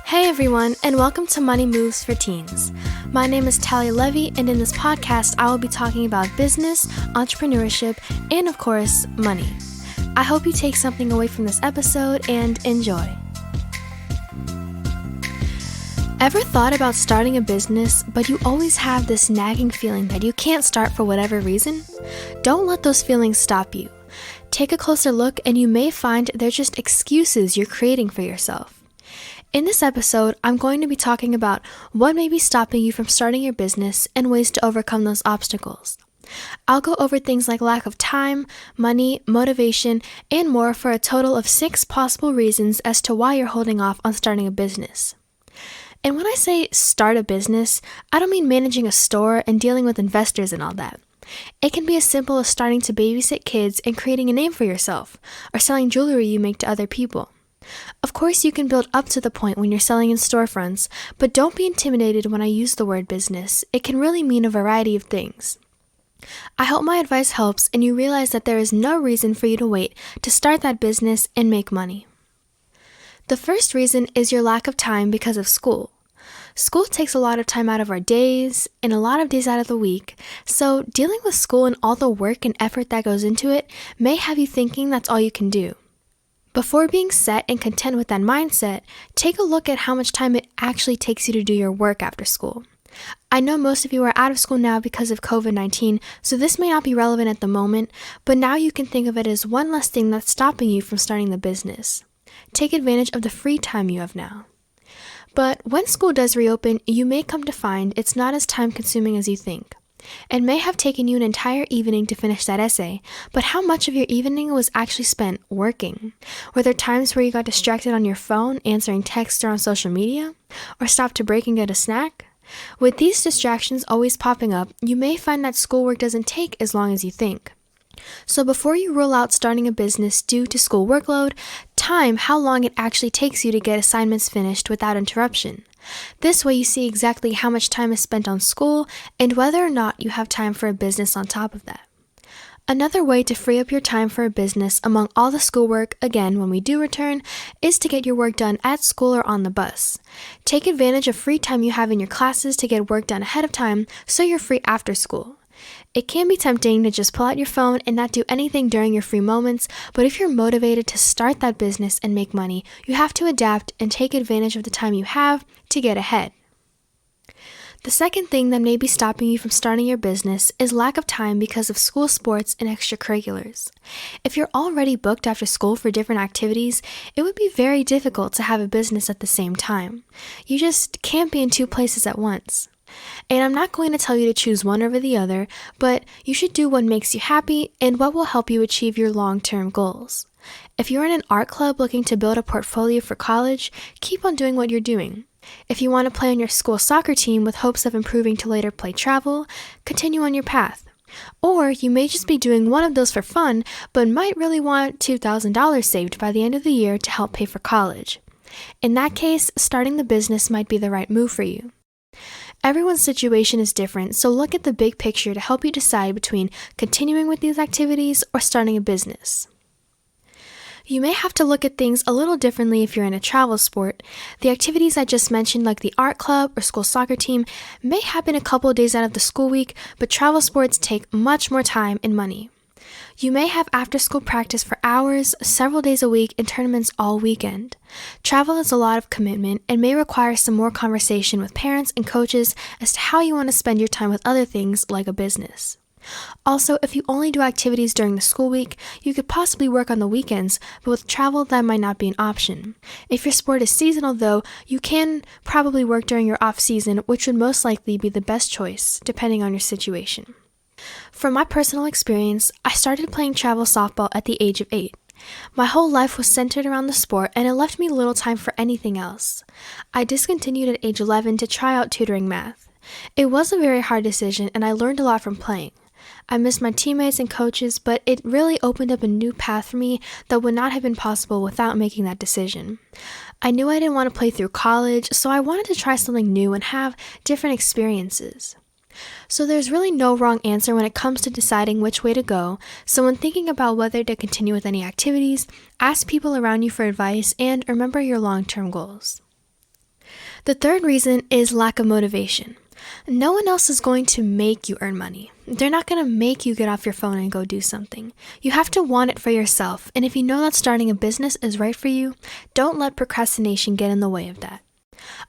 Hey everyone, and welcome to Money Moves for Teens. My name is Talia Levy, and in this podcast, I will be talking about business, entrepreneurship, and of course, money. I hope you take something away from this episode and enjoy. Ever thought about starting a business, but you always have this nagging feeling that you can't start for whatever reason? Don't let those feelings stop you. Take a closer look, and you may find they're just excuses you're creating for yourself. In this episode, I'm going to be talking about what may be stopping you from starting your business and ways to overcome those obstacles. I'll go over things like lack of time, money, motivation, and more for a total of 6 possible reasons as to why you're holding off on starting a business. And when I say start a business, I don't mean managing a store and dealing with investors and all that. It can be as simple as starting to babysit kids and creating a name for yourself, or selling jewelry you make to other people. Of course, you can build up to the point when you're selling in storefronts, but don't be intimidated when I use the word business. It can really mean a variety of things. I hope my advice helps and you realize that there is no reason for you to wait to start that business and make money. The first reason is your lack of time because of school. School takes a lot of time out of our days and a lot of days out of the week, so dealing with school and all the work and effort that goes into it may have you thinking that's all you can do. Before being set and content with that mindset, take a look at how much time it actually takes you to do your work after school. I know most of you are out of school now because of COVID-19, so this may not be relevant at the moment, but now you can think of it as one less thing that's stopping you from starting the business. Take advantage of the free time you have now. But when school does reopen, you may come to find it's not as time-consuming as you think. It may have taken you an entire evening to finish that essay, but how much of your evening was actually spent working? Were there times where you got distracted on your phone, answering texts or on social media? Or stopped to break and get a snack? With these distractions always popping up, you may find that schoolwork doesn't take as long as you think. So before you rule out starting a business due to school workload, time how long it actually takes you to get assignments finished without interruption. This way you see exactly how much time is spent on school and whether or not you have time for a business on top of that. Another way to free up your time for a business among all the schoolwork, again when we do return, is to get your work done at school or on the bus. Take advantage of free time you have in your classes to get work done ahead of time so you're free after school. It can be tempting to just pull out your phone and not do anything during your free moments, but if you're motivated to start that business and make money, you have to adapt and take advantage of the time you have to get ahead. The second thing that may be stopping you from starting your business is lack of time because of school sports and extracurriculars. If you're already booked after school for different activities, it would be very difficult to have a business at the same time. You just can't be in 2 places at once. And I'm not going to tell you to choose one over the other, but you should do what makes you happy and what will help you achieve your long-term goals. If you're in an art club looking to build a portfolio for college, keep on doing what you're doing. If you want to play on your school soccer team with hopes of improving to later play travel, continue on your path. Or you may just be doing one of those for fun, but might really want $2,000 saved by the end of the year to help pay for college. In that case, starting the business might be the right move for you. Everyone's situation is different, so look at the big picture to help you decide between continuing with these activities or starting a business. You may have to look at things a little differently if you're in a travel sport. The activities I just mentioned, like the art club or school soccer team, may happen a couple of days out of the school week, but travel sports take much more time and money. You may have after-school practice for hours, several days a week, and tournaments all weekend. Travel is a lot of commitment and may require some more conversation with parents and coaches as to how you want to spend your time with other things like a business. Also, if you only do activities during the school week, you could possibly work on the weekends, but with travel, that might not be an option. If your sport is seasonal, though, you can probably work during your off-season, which would most likely be the best choice, depending on your situation. From my personal experience, I started playing travel softball at the age of 8. My whole life was centered around the sport and it left me little time for anything else. I discontinued at age 11 to try out tutoring math. It was a very hard decision and I learned a lot from playing. I missed my teammates and coaches, but it really opened up a new path for me that would not have been possible without making that decision. I knew I didn't want to play through college, so I wanted to try something new and have different experiences. So there's really no wrong answer when it comes to deciding which way to go, so when thinking about whether to continue with any activities, ask people around you for advice and remember your long-term goals. The third reason is lack of motivation. No one else is going to make you earn money. They're not going to make you get off your phone and go do something. You have to want it for yourself, and if you know that starting a business is right for you, don't let procrastination get in the way of that.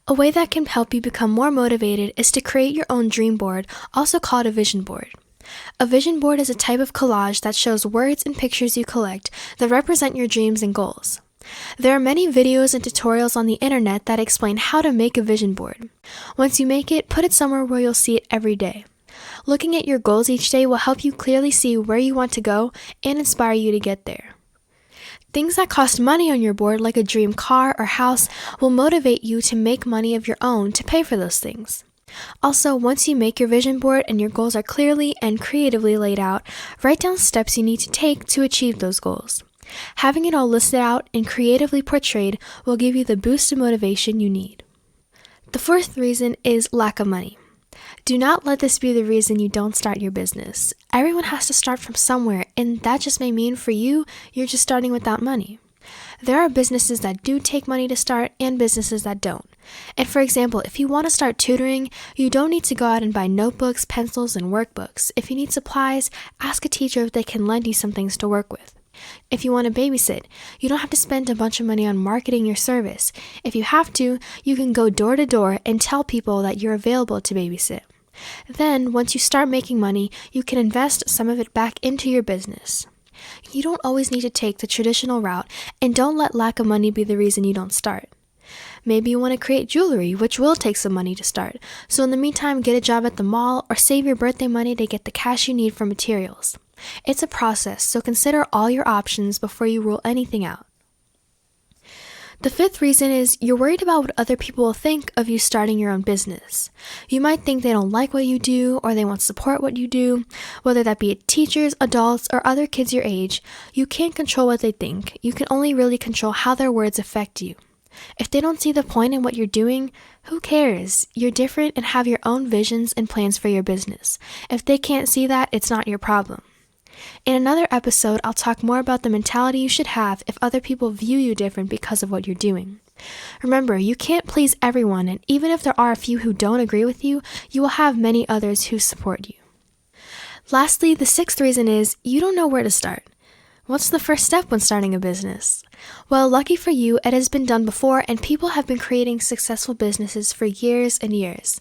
A way that can help you become more motivated is to create your own dream board, also called a vision board. A vision board is a type of collage that shows words and pictures you collect that represent your dreams and goals. There are many videos and tutorials on the internet that explain how to make a vision board. Once you make it, put it somewhere where you'll see it every day. Looking at your goals each day will help you clearly see where you want to go and inspire you to get there. Things that cost money on your board, like a dream car or house, will motivate you to make money of your own to pay for those things. Also, once you make your vision board and your goals are clearly and creatively laid out, write down steps you need to take to achieve those goals. Having it all listed out and creatively portrayed will give you the boost of motivation you need. The fourth reason is lack of money. Do not let this be the reason you don't start your business. Everyone has to start from somewhere, and that just may mean for you, you're just starting without money. There are businesses that do take money to start and businesses that don't. And for example, if you want to start tutoring, you don't need to go out and buy notebooks, pencils, and workbooks. If you need supplies, ask a teacher if they can lend you some things to work with. If you want to babysit, you don't have to spend a bunch of money on marketing your service. If you have to, you can go door to door and tell people that you're available to babysit. Then, once you start making money, you can invest some of it back into your business. You don't always need to take the traditional route, and don't let lack of money be the reason you don't start. Maybe you want to create jewelry, which will take some money to start. So in the meantime, get a job at the mall or save your birthday money to get the cash you need for materials. It's a process, so consider all your options before you rule anything out. The fifth reason is you're worried about what other people will think of you starting your own business. You might think they don't like what you do or they won't support what you do, whether that be teachers, adults, or other kids your age. You can't control what they think. You can only really control how their words affect you. If they don't see the point in what you're doing, who cares? You're different and have your own visions and plans for your business. If they can't see that, it's not your problem. In another episode, I'll talk more about the mentality you should have if other people view you different because of what you're doing. Remember, you can't please everyone, and even if there are a few who don't agree with you, you will have many others who support you. Lastly, the sixth reason is you don't know where to start. What's the first step when starting a business? Well, lucky for you, it has been done before, and people have been creating successful businesses for years and years.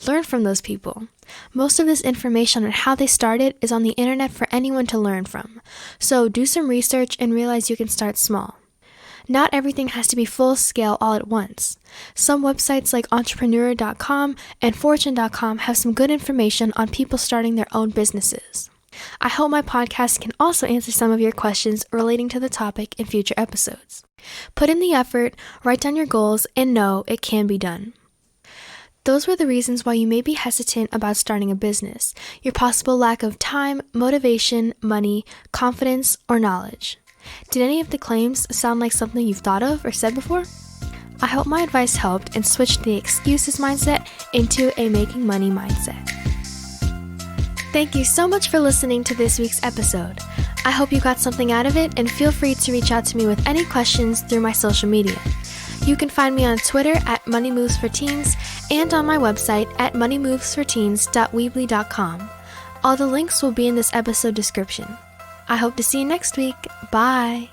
Learn from those people. Most of this information on how they started is on the internet for anyone to learn from. So do some research and realize you can start small. Not everything has to be full scale all at once. Some websites like entrepreneur.com and fortune.com have some good information on people starting their own businesses. I hope my podcast can also answer some of your questions relating to the topic in future episodes. Put in the effort, write down your goals, and know it can be done. Those were the reasons why you may be hesitant about starting a business, your possible lack of time, motivation, money, confidence, or knowledge. Did any of the claims sound like something you've thought of or said before? I hope my advice helped and switched the excuses mindset into a making money mindset. Thank you so much for listening to this week's episode. I hope you got something out of it, and feel free to reach out to me with any questions through my social media. You can find me on Twitter at moneymovesforteens and on my website at moneymovesforteens.weebly.com. All the links will be in this episode description. I hope to see you next week. Bye!